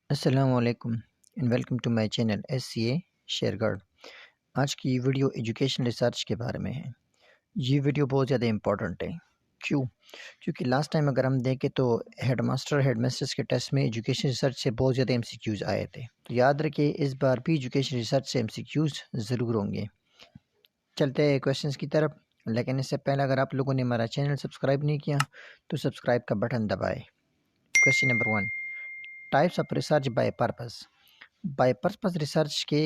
अस्सलाम वालेकुम and welcome to my channel SCA शेयरगार्ड। आज की वीडियो एजुकेशन रिसर्च के बारे में है। ये वीडियो बहुत ज़्यादा इम्पोर्टेंट है। क्यों? क्योंकि लास्ट टाइम अगर हम देखें तो हेडमास्टर्स के टेस्ट में एजुकेशन रिसर्च से बहुत ज़्यादा MCQs आए थे। तो याद रखिए इस बार भी एजुकेशन रिसर्च से MCQs ज़रूर होंगे। चलते हैं क्वेश्चंस की तरफ, लेकिन इससे पहले अगर आप लोगों ने हमारा चैनल सब्सक्राइब नहीं किया तो सब्सक्राइब का बटन दबाएँ। Question number 1, types of research by purpose. By purpose research के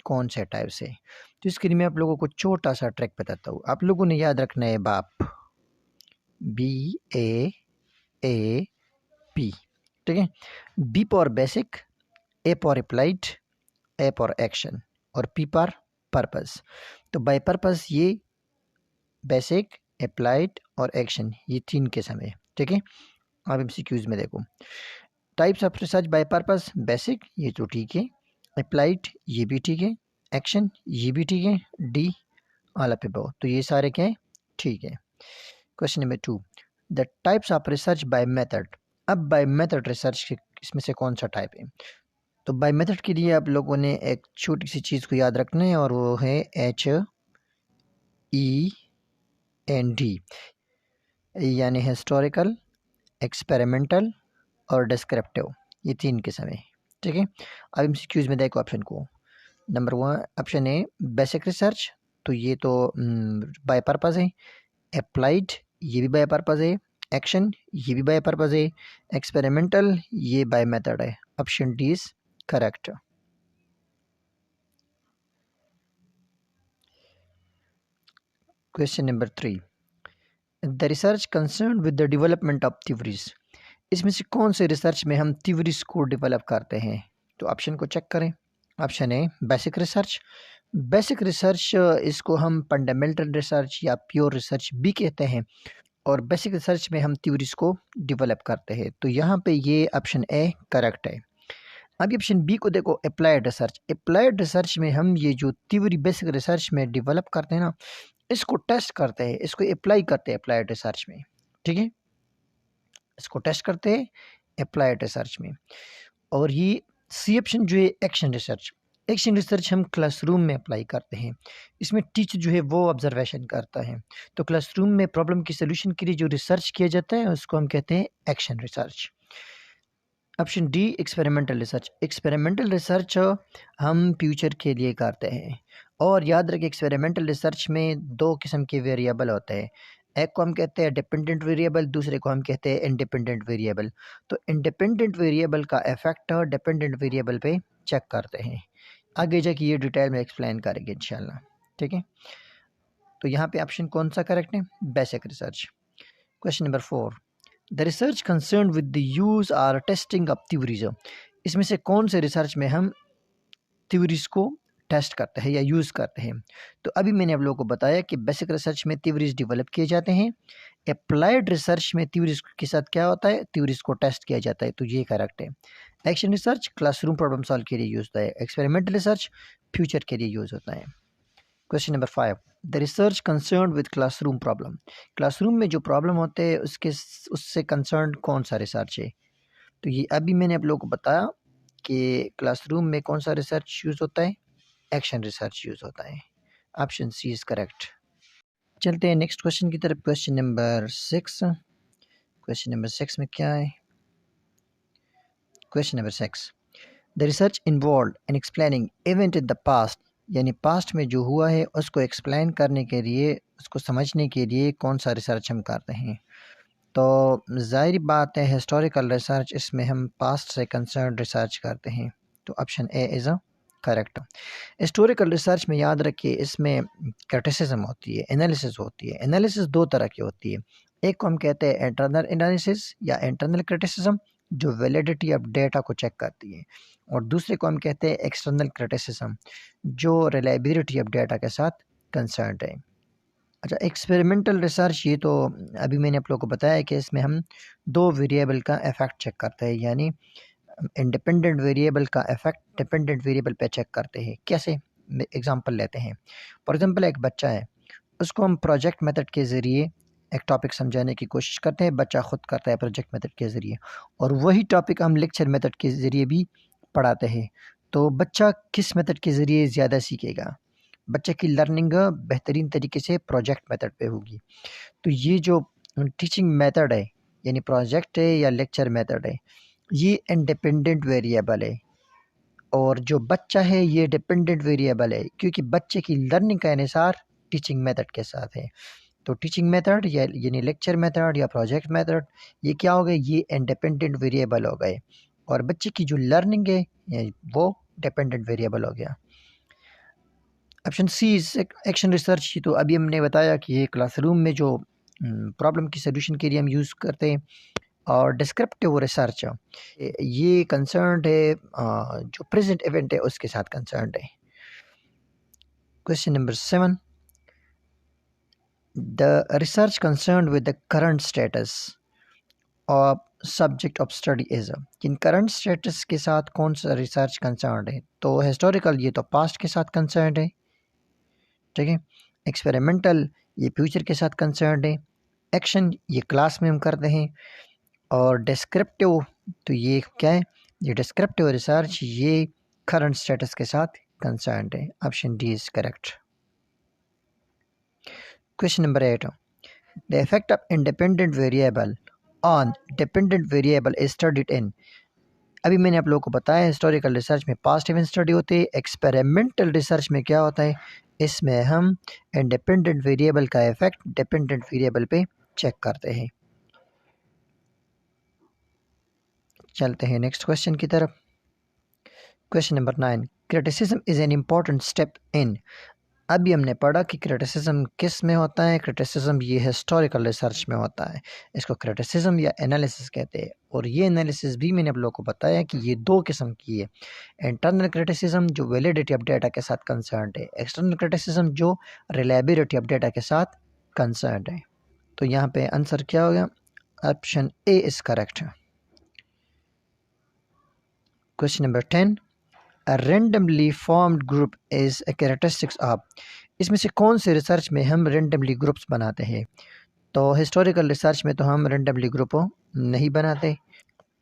कौन से टाइप्स है? तो इसके लिए मैं आप लोगों को छोटा सा ट्रिक बताता हूँ। आप लोगों ने याद रखना है बाप, BAAP, ठीक है। B for basic, A for applied, A for action और पी फॉर पर्पस। तो बाय पर्पस ये बेसिक, अप्लाइड और एक्शन, ये तीन किस्म है, ठीक है। अब MCQs में देखो, types of research by purpose, basic ये तो ठीक है, अप्लाइड ये भी ठीक है, एक्शन ये भी ठीक है, डी ऑल ऑफ अबव, तो ये सारे क्या है? ठीक है। Question number 2, the types of research by method. अब बाय मेथड रिसर्च इसमें से कौन सा टाइप है? तो बाय मेथड के लिए आप लोगों ने एक छोटी सी चीज़ को याद रखना है और वो है HEND, यानी हिस्टोरिकल, एक्सपेरिमेंटल और डिस्क्रिप्टिव, ये तीन किस्म है, ठीक है। अब MCQs में देखो ऑप्शन को। Number 1 option A basic research, तो ये तो बाय पर्पस है। अप्लाइड ये भी बाय पर्पस है। एक्शन ये भी बाय पर्पस है। एक्सपेरिमेंटल ये बाय मेथड है। Option D is correct. Question number 3, the research concern with the development of theories. इसमें से कौन से रिसर्च में हम थ्योरीज को डेवलप करते हैं? तो ऑप्शन को चेक करें। Option A basic research. Basic research इसको हम फंडामेंटल रिसर्च या प्योर रिसर्च भी कहते हैं, और बेसिक रिसर्च में हम थ्योरीज को डेवलप करते हैं। तो यहाँ पे ये ऑप्शन ए करेक्ट है। अब ऑप्शन बी को देखो, अप्लाइड रिसर्च। अप्लाइड रिसर्च में हम ये जो थ्योरी बेसिक रिसर्च में डेवलप करते हैं ना, इसको टेस्ट करते हैं, इसको अप्लाई करते हैं अप्लाइड रिसर्च में, ठीक है। इसको टेस्ट करते हैं अप्लाइड रिसर्च में। और ये सी ऑप्शन जो है एक्शन रिसर्च। एक्शन रिसर्च हम क्लासरूम में अप्लाई करते हैं। इसमें टीचर जो है वो ऑब्जर्वेशन करता है। तो क्लासरूम में प्रॉब्लम की सोल्यूशन के लिए जो रिसर्च किया जाता है उसको हम कहते हैं action research. Option D experimental research. Experimental research हम फ्यूचर के लिए करते हैं। और याद रखिए एक्सपेरिमेंटल रिसर्च में दो किस्म के वेरिएबल होते हैं। एक को हम कहते हैं डिपेंडेंट वेरिएबल, दूसरे को हम कहते हैं इंडिपेंडेंट वेरिएबल। तो इंडिपेंडेंट वेरिएबल का इफेक्ट डिपेंडेंट वेरिएबल पे चेक करते हैं। आगे जाके ये डिटेल में एक्सप्लेन करेंगे इंशाल्लाह, ठीक है। तो यहाँ पे ऑप्शन कौन सा करेक्ट है? Basic research. Question number 4, the research concern with the use or testing of theories. इसमें से कौन से रिसर्च में हम थ्योरीज को टेस्ट करते हैं या यूज़ करते हैं? तो अभी मैंने आप लोगों को बताया कि बेसिक रिसर्च में थ्योरीज डेवलप किए जाते हैं। अप्लाइड रिसर्च में थ्योरीज के साथ क्या होता है? थ्योरीज को टेस्ट किया जाता है, तो ये करेक्ट है। Action research classroom problem solve के लिए यूज होता है। एक्सपेरिमेंटल रिसर्च फ्यूचर के लिए यूज होता है। Question number 5, the research concern with classroom problem. Classroom में जो प्रॉब्लम होते हैं उससे कंसर्न कौन सा रिसर्च है? तो ये अभी मैंने आप लोगों को बताया कि क्लासरूम में कौन सा रिसर्च यूज़ होता है? एक्शन रिसर्च यूज़ होता है। Option C is correct. चलते हैं नेक्स्ट क्वेश्चन की तरफ। Question number 6। क्वेश्चन नंबर 6 में क्या है? Question number 6, the research involve in explaining event in the past, यानी पास्ट में जो हुआ है उसको एक्सप्लेन करने के लिए, उसको समझने के लिए कौन सा रिसर्च हम करते हैं? तो ज़ाहिर बात है हिस्टोरिकल रिसर्च, इसमें हम पास्ट से कंसर्न रिसर्च करते हैं। तो option A is a correct. Historical research में याद रखिए इसमें क्रिटिसिज्म होती है, एनालिसिस होती है। एनालिसिस दो तरह की होती है। एक को हम कहते हैं इंटरनल एनालिसिस या इंटरनल क्रिटिसिज्म, जो वैलिडिटी ऑफ डेटा को चेक करती है, और दूसरे को हम कहते हैं एक्सटर्नल क्रिटिसिज्म, जो रिलायबिलिटी ऑफ डेटा के साथ कंसर्न है। अच्छा, एक्सपेरिमेंटल रिसर्च ये तो अभी मैंने आप लोगों को बताया कि इसमें हम दो वेरिएबल का इफेक्ट चेक करते हैं, यानी इंडिपेंडेंट वेरिएबल का इफेक्ट डिपेंडेंट वेरिएबल पे चेक करते हैं। कैसे? एग्जांपल लेते हैं। फॉर एग्जांपल एक बच्चा है, उसको हम प्रोजेक्ट मेथड के ज़रिए एक टॉपिक समझाने की कोशिश करते हैं। बच्चा खुद करता है प्रोजेक्ट मेथड के ज़रिए, और वही टॉपिक हम लेक्चर मेथड के ज़रिए भी पढ़ाते हैं तो बच्चा किस मेथड के ज़रिए ज़्यादा सीखेगा? बच्चे की लर्निंग बेहतरीन तरीके से प्रोजेक्ट मेथड पे होगी। तो ये जो टीचिंग मेथड है, यानी प्रोजेक्ट है या लेक्चर मेथड है, ये इंडिपेंडेंट वेरिएबल है और जो बच्चा है ये डिपेंडेंट वेरिएबल है, क्योंकि बच्चे की लर्निंग का अनुसार टीचिंग मेथड के साथ है। तो टीचिंग मेथड या यानी लेक्चर मेथड या प्रोजेक्ट मेथड, ये क्या हो गए? ये इंडिपेंडेंट वेरिएबल हो गए और बच्चे की जो लर्निंग है वो डिपेंडेंट वेरिएबल हो गया। Option C is action research. तो अभी हमने बताया कि ये क्लासरूम में जो प्रॉब्लम की सोल्यूशन के लिए हम यूज़ करते हैं। और डिस्क्रिप्टिव रिसर्च ये कंसर्न्ड है जो प्रेजेंट इवेंट है उसके साथ कंसर्न्ड है। Question number 7, the research concerned with the current status of subject of study is. In current status के साथ कौन सा रिसर्च कंसर्न्ड है? तो हिस्टोरिकल ये तो पास्ट के साथ कंसर्न्ड है, ठीक है। एक्सपेरिमेंटल ये फ्यूचर के साथ कंसर्न्ड है। एक्शन ये क्लास में हम करते हैं। और डिस्क्रिप्टिव तो ये क्या है? ये डिस्क्रिप्टिव रिसर्च ये करंट स्टेटस के साथ कंसर्न्ड है। Option D is correct. Question number 8, the effect of independent variable on dependent variable is studied in. अभी मैंने आप लोगों को बताया हिस्टोरिकल रिसर्च में पास्ट इवेंट स्टडी होते हैं। एक्सपेरिमेंटल रिसर्च में क्या होता है? इसमें हम इंडिपेंडेंट वेरिएबल का इफेक्ट डिपेंडेंट वेरिएबल पे चेक करते हैं। चलते हैं नेक्स्ट क्वेश्चन की तरफ। Question number 9, criticism is an important step in. अभी हमने पढ़ा कि क्रिटिसिज्म किस में होता है? क्रिटिसिज्म ये हिस्टोरिकल रिसर्च में होता है। इसको क्रिटिसिज्म या एनालिसिस कहते हैं। और ये एनालिसिस भी मैंने आप लोगों को बताया कि ये दो किस्म की है। इंटरनल क्रिटिसिज्म जो वैलिडिटी ऑफ डेटा के साथ कंसर्न्ड है, एक्सटर्नल क्रिटिसिज्म जो रिलायबिलिटी ऑफ डेटा के साथ कंसर्न्ड है। तो यहाँ पे आंसर क्या हो गया? Option A is correct. Question number 10, A randomly formed group is a characteristics of। इसमें से कौन से रिसर्च में हम रेंडमली ग्रुप्स बनाते हैं? तो हिस्टोरिकल रिसर्च में तो हम रेंडमली ग्रुप नहीं बनाते,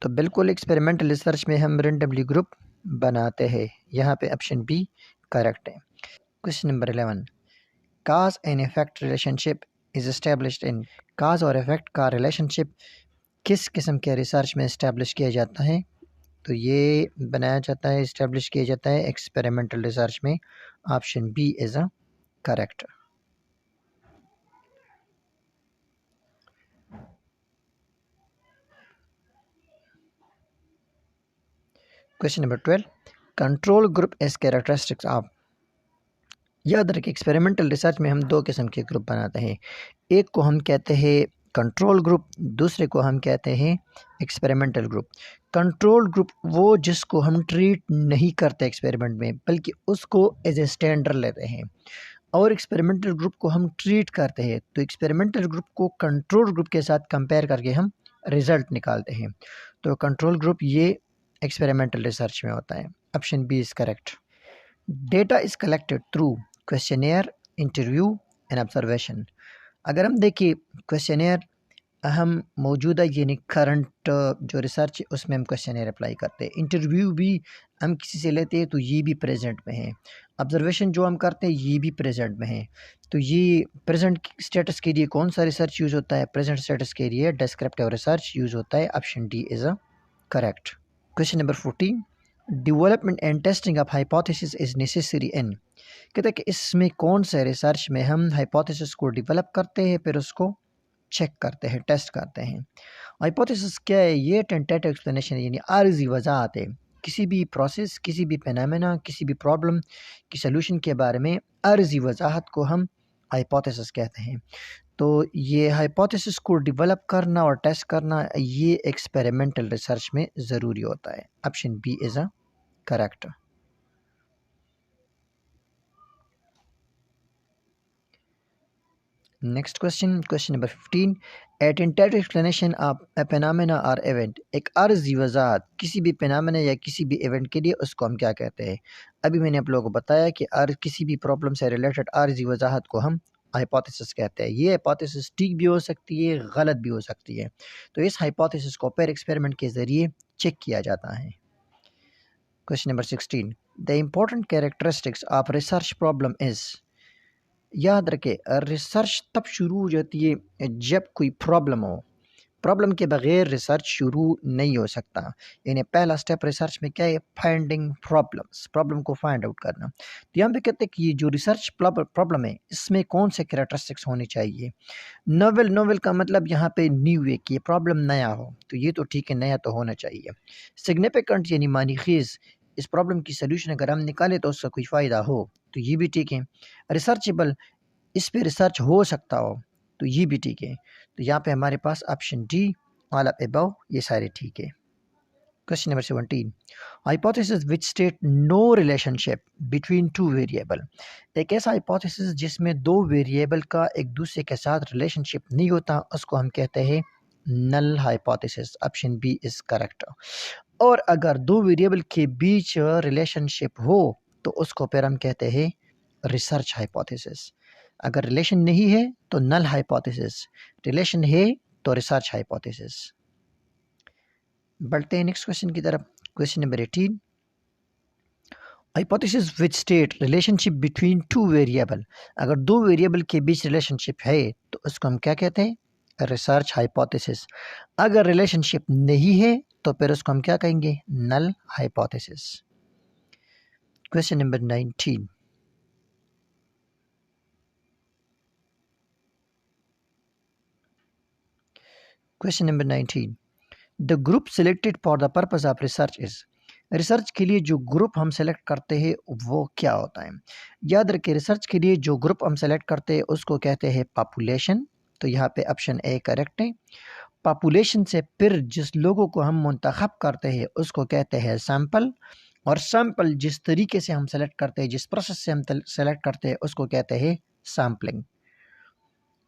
तो बिल्कुल एक्सपेरिमेंटल रिसर्च में हम रेंडमली ग्रुप बनाते हैं। यहाँ पे ऑप्शन बी करेक्ट है। Question number 11, cause and effect relationship is established in. Cause और इफेक्ट का रिलेशनशिप किस किस्म के रिसर्च में इस्टेब्लिश किया जाता है? तो ये बनाया जाता है, इस्टेब्लिश किया जाता है एक्सपेरिमेंटल रिसर्च में। Option B is a correct. Question number 12, control group is characteristics of. याद रखिए एक्सपेरिमेंटल रिसर्च में हम दो किस्म के ग्रुप बनाते हैं। एक को हम कहते हैं कंट्रोल ग्रुप, दूसरे को हम कहते हैं एक्सपेरिमेंटल ग्रुप। कंट्रोल ग्रुप वो जिसको हम ट्रीट नहीं करते एक्सपेरिमेंट में, बल्कि उसको एज ए स्टैंडर्ड लेते हैं। और एक्सपेरिमेंटल ग्रुप को हम ट्रीट करते हैं। तो एक्सपेरिमेंटल ग्रुप को कंट्रोल ग्रुप के साथ कंपेयर करके हम रिजल्ट निकालते हैं। तो कंट्रोल ग्रुप ये एक्सपेरिमेंटल रिसर्च में होता है। Option B is correct. Data is collected through questionnaire, interview and observation. अगर हम देखिए क्वेश्चनेयर हम मौजूदा यानी करंट जो रिसर्च है उसमें हम क्वेश्चनेयर अप्लाई करते हैं। इंटरव्यू भी हम किसी से लेते हैं तो ये भी प्रेजेंट में है। ऑब्जर्वेशन जो हम करते हैं ये भी प्रेजेंट में है। तो ये प्रेजेंट स्टेटस के लिए कौन सा रिसर्च यूज़ होता है? प्रेजेंट स्टेटस के लिए डिस्क्रिप्टिव रिसर्च यूज़ होता है। Option D is a correct. Question number 14, development and testing of hypothesis is necessary in. कहते हैं कि इसमें कौन से रिसर्च में हम हाइपोथेसिस को डेवलप करते हैं फिर उसको चेक करते हैं, टेस्ट करते हैं। हाइपोथेसिस क्या है? ये टेंटेटिव एक्सप्लेनेशन यानी आर्जी वजाहत है। किसी भी प्रोसेस, किसी भी फेनोमेना, किसी भी प्रॉब्लम की सलूशन के बारे में आर्जी वजाहत को हम हाइपोथेसिस कहते हैं। तो ये हाइपोथेसिस को डेवलप करना और टेस्ट करना ये एक्सपेरिमेंटल रिसर्च में ज़रूरी होता है। Option B is a correct. Next question, question number 15, a tentative explanation of a phenomena और इवेंट। एक अर्जी वजाहत किसी भी फेनोमेना या किसी भी इवेंट के लिए उसको हम क्या कहते हैं? अभी मैंने आप लोगों को बताया कि किसी भी प्रॉब्लम से रिलेटेड अर्जी वजाहत को हम हाइपोथेसिस कहते हैं। ये हाइपोथेसिस ठीक भी हो सकती है, गलत भी हो सकती है। तो इस हाइपोथेसिस को पेयर एक्सपेरिमेंट के ज़रिए चेक किया जाता है। Question number 16, the important characteristics of research problem is. याद रखें, रिसर्च तब शुरू हो जाती है जब कोई प्रॉब्लम हो। प्रॉब्लम के बगैर रिसर्च शुरू नहीं हो सकता। यानी पहला स्टेप रिसर्च में क्या है? फाइंडिंग प्रॉब्लम्स, प्रॉब्लम को फाइंड आउट करना। तो यहाँ पे कहते हैं कि ये जो रिसर्च प्रॉब्लम है इसमें कौन से कैरेक्टरिस्टिक्स होने चाहिए। नोवेल, नोवेल का मतलब यहाँ पे न्यू है कि ये प्रॉब्लम नया हो, तो ये तो ठीक है, नया तो होना चाहिए। सिग्निफिकेंट यानी मानीखेज, इस प्रॉब्लम की सोल्यूशन अगर हम निकालें तो उसका कोई फ़ायदा हो, तो ये भी ठीक है। रिसर्चेबल, इस पे रिसर्च हो सकता हो, तो ये भी ठीक है। तो यहाँ पे हमारे पास option D, all of above, ये सारे ठीक है। Question number 17, hypothesis which state no relationship between two variable. एक ऐसा हाइपोथेसिस जिसमें दो वेरिएबल का एक दूसरे के साथ रिलेशनशिप नहीं होता, उसको हम कहते हैं null hypothesis. Option B is correct. और अगर दो वेरिएबल के बीच रिलेशनशिप हो तो उसको फिर हम कहते हैं रिसर्च हाइपोथेसिस। अगर रिलेशन नहीं है तो नल हाइपोथेसिस, रिलेशन है तो रिसर्च हाइपोथेसिस। बढ़ते हैं नेक्स्ट क्वेश्चन की तरफ। Question number 18, hypothesis which state relationship between two variable. अगर दो वेरिएबल के बीच रिलेशनशिप है तो उसको हम क्या कहते हैं? Research hypothesis. अगर रिलेशनशिप नहीं है तो फिर उसको हम क्या कहेंगे? Null hypothesis. Question number 19, question number 19, the group selected for the purpose of research is. Research के लिए जो ग्रुप हम सेलेक्ट करते हैं वो क्या होता है? याद रखिए, रिसर्च के लिए जो ग्रुप हम सेलेक्ट करते हैं उसको कहते हैं पॉपुलेशन। तो यहाँ पे ऑप्शन ए करेक्ट है। पॉपुलेशन से फिर जिस लोगों को हम मुंतखब करते हैं उसको कहते हैं सैंपल। और सैंपल जिस तरीके से हम सेलेक्ट करते हैं, जिस प्रोसेस से हम सेलेक्ट करते हैं उसको कहते हैं sampling.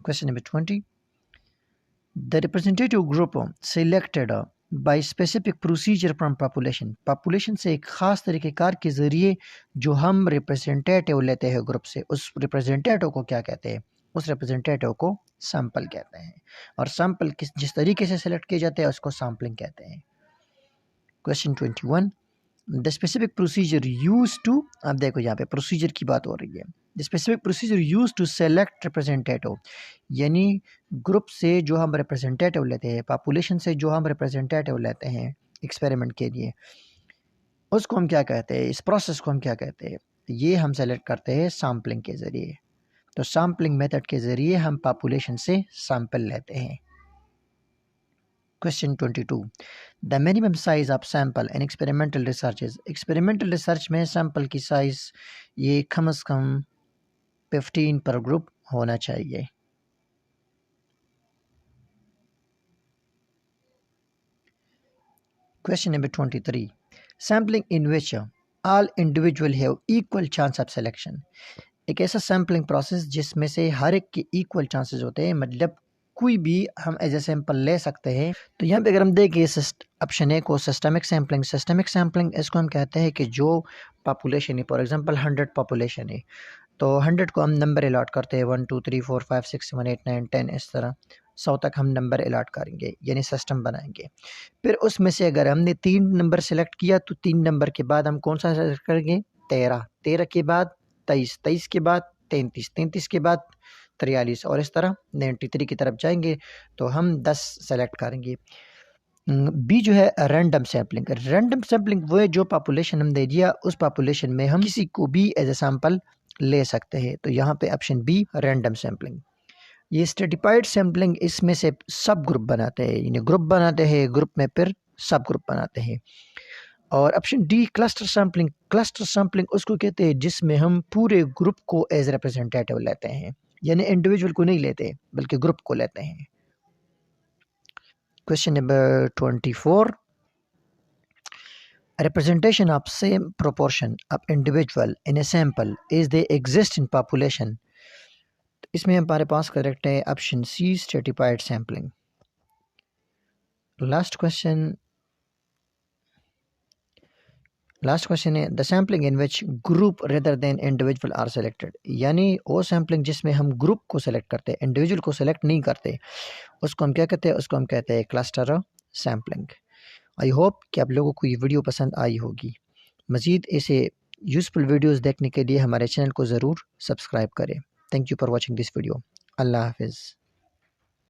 Question number 20, the representative group selected by specific procedure from population. Population से एक ख़ास तरीक़ेकार के ज़रिए जो हम रिप्रेजेंटेटिव लेते हैं ग्रुप से, उस रिप्रेजेंटेटिव को क्या कहते हैं? उस रिप्रेजेंटेटिव को सैंपल कहते हैं। और सैंपल जिस तरीके से सेलेक्ट किए जाते हैं उसको सैम्पलिंग कहते हैं। Question 21, the specific procedure use to. अब देखो यहाँ पे प्रोसीजर की बात हो रही है। The specific procedure use to select representative, यानी ग्रुप से जो हम रिप्रेजेंटेटिव लेते हैं, पॉपुलेशन से जो हम रिप्रेजेंटेटिव लेते हैं एक्सपेरिमेंट के लिए, उसको हम क्या कहते हैं? इस प्रोसेस को हम क्या कहते हैं? ये हम सेलेक्ट करते हैं सैम्पलिंग के ज़रिए। तो सैम्पलिंग मेथड के ज़रिए हम पॉपुलेशन से सैंपल लेते हैं। Question 22, the minimum size of sample in experimental researches. Experimental research में सैंपल की साइज ये कम से कम 15 पर ग्रुप होना चाहिए। Question number 23, sampling in which all individual have equal chance of selection. एक ऐसा सैम्पलिंग प्रोसेस जिसमें से हर एक के इक्वल चांसेस होते हैं, मतलब कोई भी हम एज ए सैंपल ले सकते हैं। तो यहाँ पे अगर हम देखें ऑप्शन ए को, सिस्टमिक सैम्पलिंग। सिस्टमिक सैम्पलिंग इसको हम कहते हैं कि जो पॉपुलेशन है, फॉर एग्जांपल 100 पॉपुलेशन है, तो 100 को हम नंबर अलॉट करते हैं 1 2 3 4 5 6 7 8 9 10, इस तरह 100 तक हम नंबर अलॉट करेंगे, यानी सिस्टम बनाएंगे। फिर उसमें से अगर हमने 3 नंबर सेलेक्ट किया तो 3 नंबर के बाद हम कौन सा सेलेक्ट करेंगे? 13, 13 के बाद 23, 23 के बाद 33, 33 के बाद 43, और इस तरह 93 की तरफ जाएंगे तो हम 10 सेलेक्ट करेंगे। बी जो है रैंडम सैम्पलिंग। रैंडम सैम्पलिंग वो है जो पॉपुलेशन हम दे दिया, उस पॉपुलेशन में हम किसी को भी एज ए सैंपल ले सकते हैं। तो यहाँ पे ऑप्शन बी रैंडम सैम्पलिंग। ये स्ट्रेटिफाइड सैम्पलिंग, इसमें से सब ग्रुप बनाते हैं, यानी ग्रुप बनाते हैं, ग्रुप में फिर सब ग्रुप बनाते हैं। और option D cluster sampling. Cluster sampling उसको कहते हैं जिसमें हम पूरे ग्रुप को एज रिप्रेजेंटेटिव लेते हैं, यानी इंडिविजुअल को नहीं लेते बल्कि ग्रुप को लेते हैं। Question number 24, representation of same proportion of individual in a sample is they exist in population। इसमें हमारे पास करेक्ट है option C stratified sampling. Last question है the sampling in which group rather than individual are selected, यानी वो sampling जिसमें हम group को सेलेक्ट करते हैं, इंडिविजुअल को सेलेक्ट नहीं करते, उसको हम क्या कहते हैं? उसको हम कहते हैं क्लस्टर सैम्पलिंग। आई होप कि आप लोगों को ये वीडियो पसंद आई होगी। मज़ीद ऐसे यूज़फुल वीडियोस देखने के लिए हमारे चैनल को ज़रूर सब्सक्राइब करें। Thank you for watching this video. अल्लाह हाफ़िज़।